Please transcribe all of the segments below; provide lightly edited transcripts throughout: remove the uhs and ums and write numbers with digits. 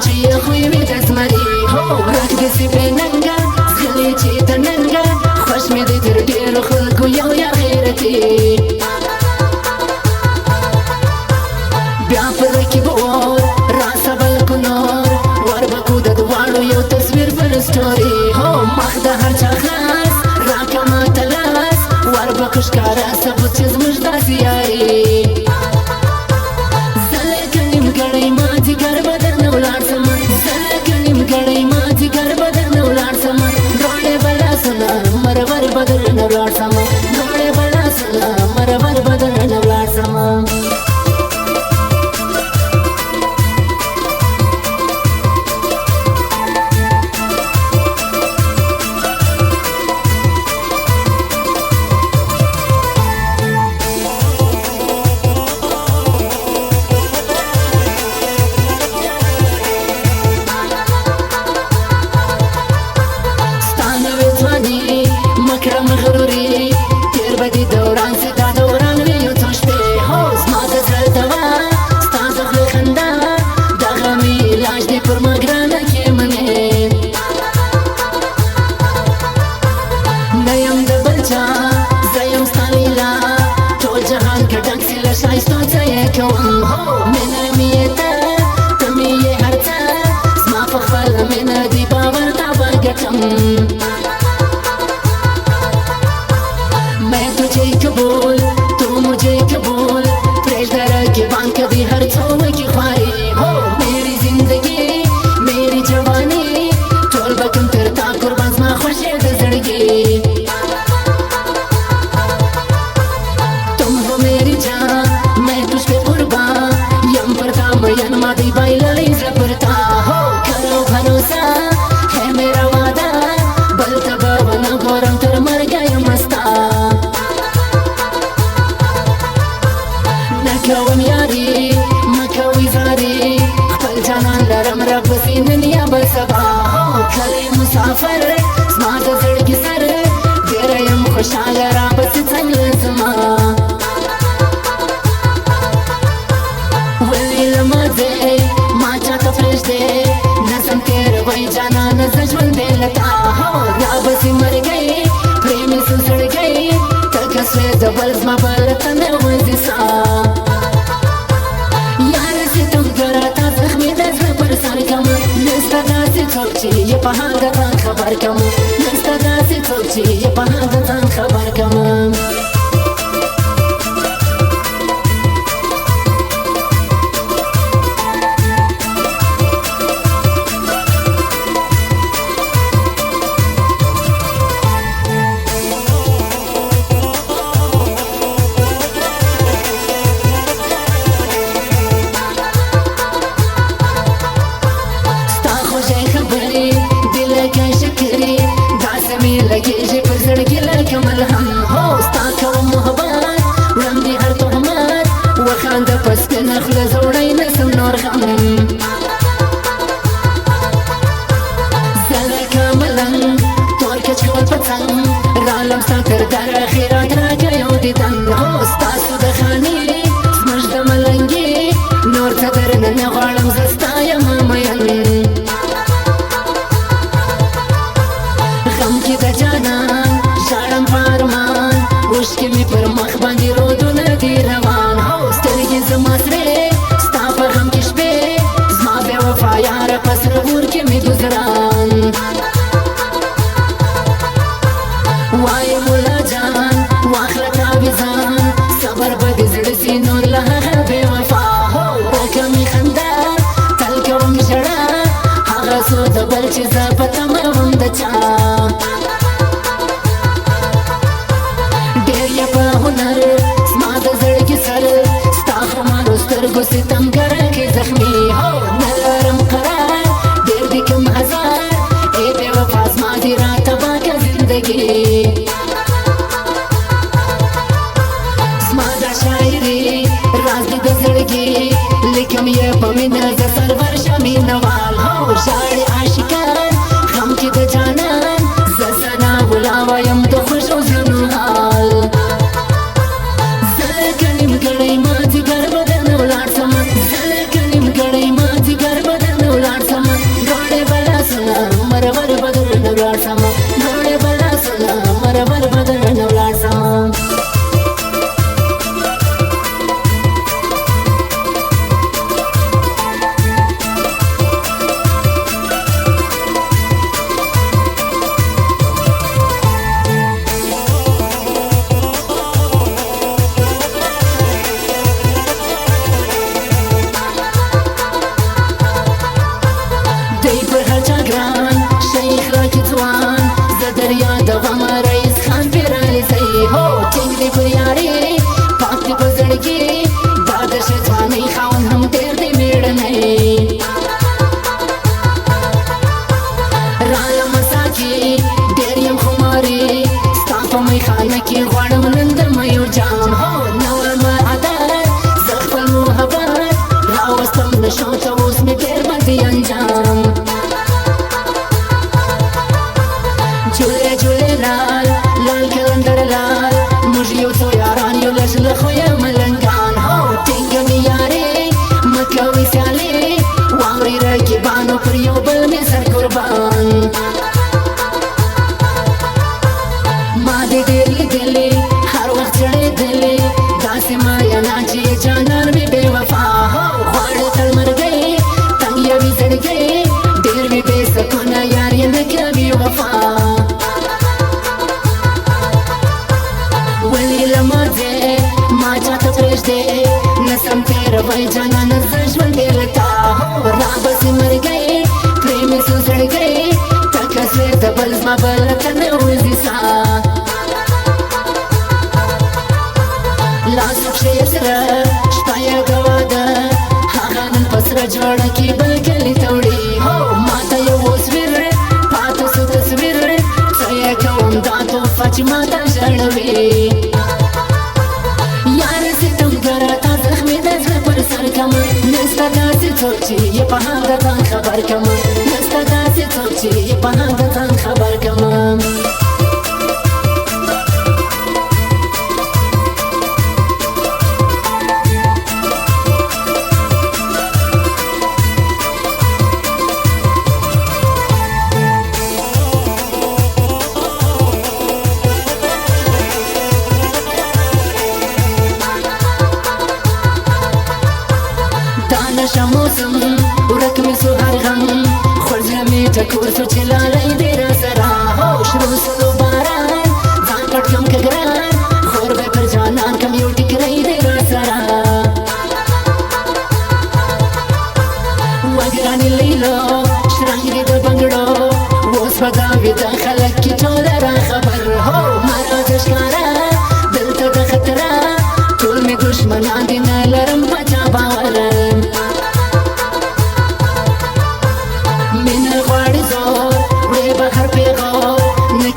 چې خوی وي د زمري هو ورک دې سي بننګا زغلي چې د ننګا خوش مې دې تر ډېرو خلکو یو یا غیرتي بیا په رکیب اور راسه بلکو نور وربکو د دواړو یو تصویر پر سټوري هو مخ د هر چا خلاص راکه ماته لاس وربکو ښکاره ثبوت چې زموږ داسې یاري زه لکه نیمګړی مازدیګر به درنه ولاړ سمه زه لکه نیمګړی مازدیګر به درنه ولاړ سمه دواړې به لاسونه مرور به درنه ولاړ سمه دواړې به لاسونه مرور به درنه ولاړ سمه مکړه مغروري تیر به دي دوران سي دا دوران وي یو څو شپې هو زما د زړه دوا ستا د خولې خندا دغه مې علاج دی پر ما ګرانه کې منې نه یم د بل چا زه یم ستا لیلا ټول جهان که ډک سي له ښایستو څه یې کوم هو مینه مې یې ته ته مې یې هر څه زما په خپله مینه دي باور تا به ګټم قبول تو مجھے قبول پریشدہ رقیبان کبھی ہر چھوڑ کی خواہی ہو میری زندگی میری جوانی ٹول بکم ترتا قربان زما خوشی د زړګي تم ہو میری جان میں تجھ پہ قربان یم پرتا مین ما دی بایللی زړه پرتا ہو کرو بھروسہ ہے میرا وعدہ بل تبا ونه ګورم تر مرګه یم ستا کوم یاري مکوي زاري خپل جانان لرم رب پسې نن یا به سبا کلی مسافر زما د زړګي سر ډېره یم خوشحاله راپسې څنګه زما ولې له مازې ما چاته پرېږدې نظم تېروئ جانانه زه ژوند بې له تا رابسې مرګی پرې مې سه زړګی تکه سوې د بل زما بله تنه وځي سا څوک چې یې په حال د ځان خبر کم نسته داسې څوک چې یې په حال د ځان خبر کم لګېږي پر زړګي لکه ملهم هو ستا کوم محبت وړاندې هر تهمت وخانده په سپینه خوله زه وړی نسم نور غم زه لکه ملنګ تور کچکول په څنګ رالم ستا تر دره خیرات راکه یو دیدن هو ستاسو د خانې زموږ د ملنګې نور څه درنه نه غواړم زه ستا یم مین غم کې د جانان ژاړم په ارمان اوښکې مې پر مخ باندې رودونه دي روان هو سترګې زما سرې ستا په غم کې شپې زما بې وفا یاره په سره اور کې مې ګزران وایې مولا جان واخله تعویذان صبر به دې زړه سي نور له هغه بې وفا هو وکه مې خندا تل کوم ژړا هغه څو د بل چې زه په تمه وم د چا زما د زړګي سر ستا خمارو سترګو ستمګر کې زخمي هو نه لرم قرار ډېر دي کوم هزار ای بې وفا زما دي راته پاکه زندګي زما دا شاعري راز دي د زړګي لیکم یې په مینه زه سرور شم مینهوال هو ژاړي عاشقان غم کې د جانان زه ثنا ولا وایم د خوشو زړونو حال نیمګړی مازدیګر به درنه ولاړ سمه زه لکه نیمګړی مازدیګر به درنه ولاړ سمه نږدې نسم تېروی جانانه زه ژوندې له تا رابسې مرګی پرې مې څو زړګی تکه زوی د بل زما بله ته نه وځي ساه لاسو کښې یې سره شپه یې ګوا ده هغه نن په سره جوړه کې بل کلي ته وړي ماته یو اوس ویر پاته سو تصویر څه یې کوم دا تحفه چې ماته ژړوي یاره ستمګره تا زخمې د زړه پر سر کم نسته داسې څوک چې یې په حال د ځان خبر کم نسته داسې څوک چې یې په حال د ځان خبر کم نشه موسم ورک می سو هر غم خورزه می ټکور سو چې لالی دی را سره شروع سلو باران ځان پټ کم که ګران خور به پر جانان کم یو ټیکری دی را سره وګرانې لیلو شرنګ دی د بنګړو اوس به دا ویده خلک کې ټوله را خبر ما راته ښکاره دلته د خطره ټول مې دښمنان دي نه لرم په چا باور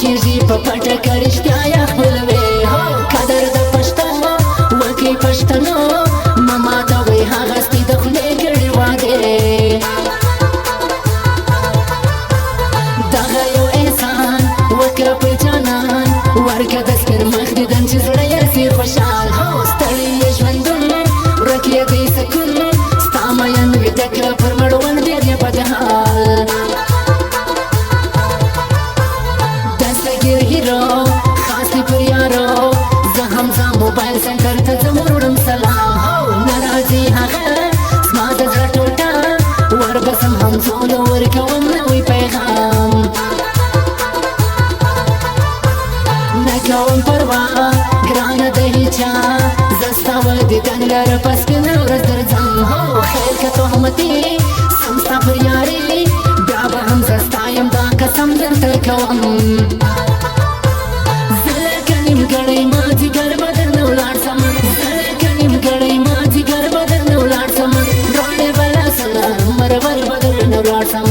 کېږي په پټه که رښتیا یا خپلوې قدر د پښتنو وکړئ پښتنو مه ماتوئ هغه سپي د خولې کړي وعدې دغه یو احسان وکړه په جانان ورکه د سپین مخ دیدن چې زړه یې سي خوشحال ستړی یې ژوندون ورک یې دی سکون ستا مین ویده کړه پر مړوند ډېر یې بد حال خاص دی پر یارو زه هم ځه موبایل سنټر ته ځم وروړم سلام نه راځي هغه زما د زړه ټوټه وربسم همزولو ورکوم نوی پیغام نه کوم پروا ګرانه د هیچا زه ستا و دیدن لره په سپینه ورځ درځم خیر که تهمتې سم ستا پر یارې بیا به هم زه ستا یم دا قسم درته کوم ګړی ما ځیګر به درنه ولاړ سم زلکه نیم ګړی ما ځیګر به درنه ولاړ سم ډوډۍ به لاسونه مرور به درنه ولاړ سم